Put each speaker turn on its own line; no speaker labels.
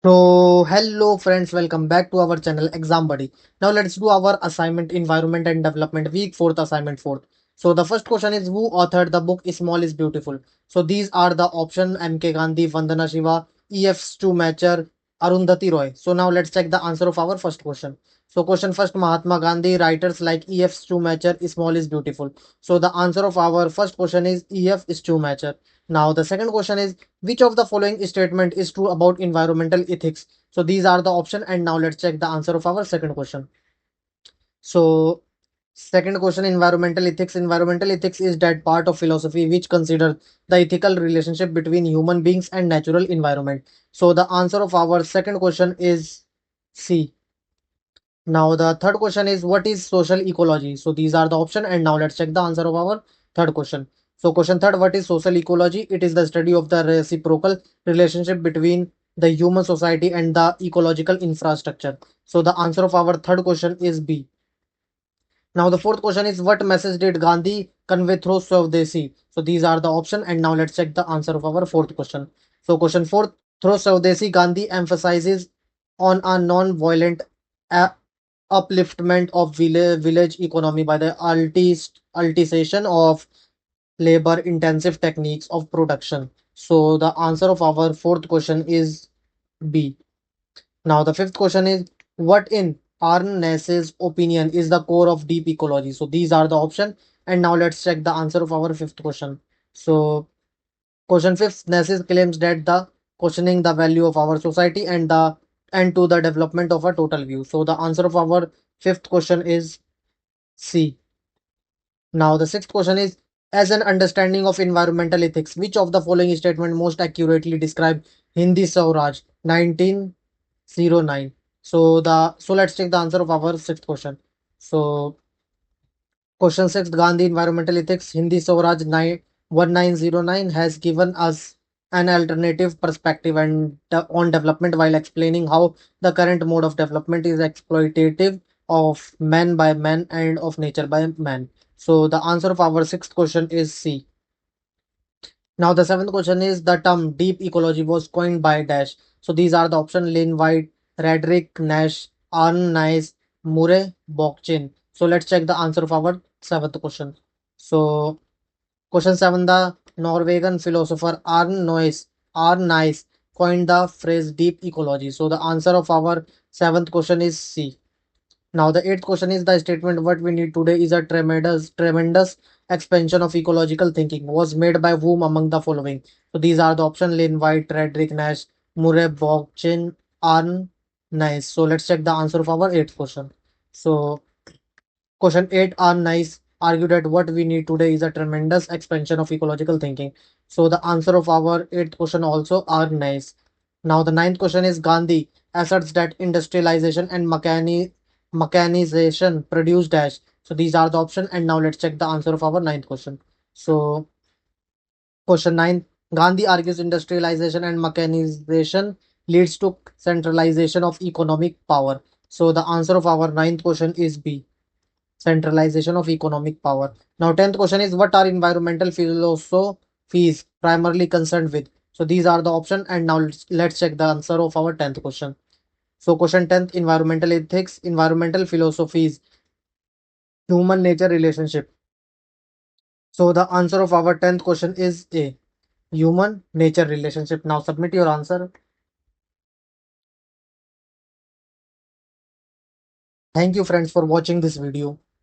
So, hello friends, welcome back to our channel Exam Buddy. Now let's do our assignment Environment and Development Week 4th assignment 4th. So the first question is who authored the book Small is Beautiful? So these are the option MK Gandhi, Vandana Shiva, EF Stu Matcher, Arundhati Roy. So now let's check the answer of our first question. So question first Mahatma Gandhi, writers like EF Stu Matcher, Small is Beautiful. So the answer of our first question is EF Stu Matcher. Now the second question is which of the following statement is true about environmental ethics? So these are the option and now let's check the answer of our second question. So second question environmental ethics. Environmental ethics is that part of philosophy which consider the ethical relationship between human beings and natural environment. So the answer of our second question is C. Now the third question is what is social ecology? So these are the option and now let's check the answer of our third question. So question third, what is social ecology? It is the study of the reciprocal relationship between the human society and the ecological infrastructure. So the answer of our third question is B. Now the fourth question is what message did Gandhi convey through Swadeshi? So these are the option and now let's check the answer of our fourth question. So question fourth, through Swadeshi Gandhi emphasizes on a non-violent upliftment of village economy by the ultimation of labor intensive techniques of production. So the answer of our fourth question is B. Now the fifth question is what in Arness's opinion is the core of deep ecology? So these are the option and now let's check the answer of our fifth question. So question fifth, Nessis claims that the questioning the value of our society and to the development of a total view. So the answer of our fifth question is C. Now the sixth question is as an understanding of environmental ethics, which of the following statement most accurately describe Hindi Swaraj 1909? So let's take the answer of our sixth question. So question six, Gandhi Environmental Ethics Hindi Swaraj 1909 has given us an alternative perspective and on development while explaining how the current mode of development is exploitative of man by man and of nature by man. So the answer of our sixth question is C. Now the seventh question is the term deep ecology was coined by dash. So these are the option Lynn White, Redrick Nash, Arne Nice, Murray Bockchin. So let's check the answer of our seventh question. So question seven, the Norwegian philosopher Arne Nice coined the phrase deep ecology. So the answer of our seventh question is C. Now the eighth question is the statement what we need today is a tremendous expansion of ecological thinking was made by whom among the following. So these are the option Lynn White, Frederick Nash, Murray Bockchin, Arne Nice. So let's check the answer of our eighth question. So question 8 Arne Nice argued that what we need today is a tremendous expansion of ecological thinking. So the answer of our eighth question also Arne Nice. Now the ninth question is Gandhi asserts that industrialization and mechanization produce dash. So these are the option and now let's check the answer of our ninth question. So question 9, Gandhi argues industrialization and mechanization leads to centralization of economic power. So the answer of our ninth question is B, centralization of economic power. Now 10th question is what are environmental philosophies primarily concerned with? So these are the option and now let's check the answer of our 10th question. So question 10th, environmental ethics, environmental philosophies, human nature relationship. So the answer of our 10th question is A, human nature relationship. Now submit your answer. Thank you friends for watching this video.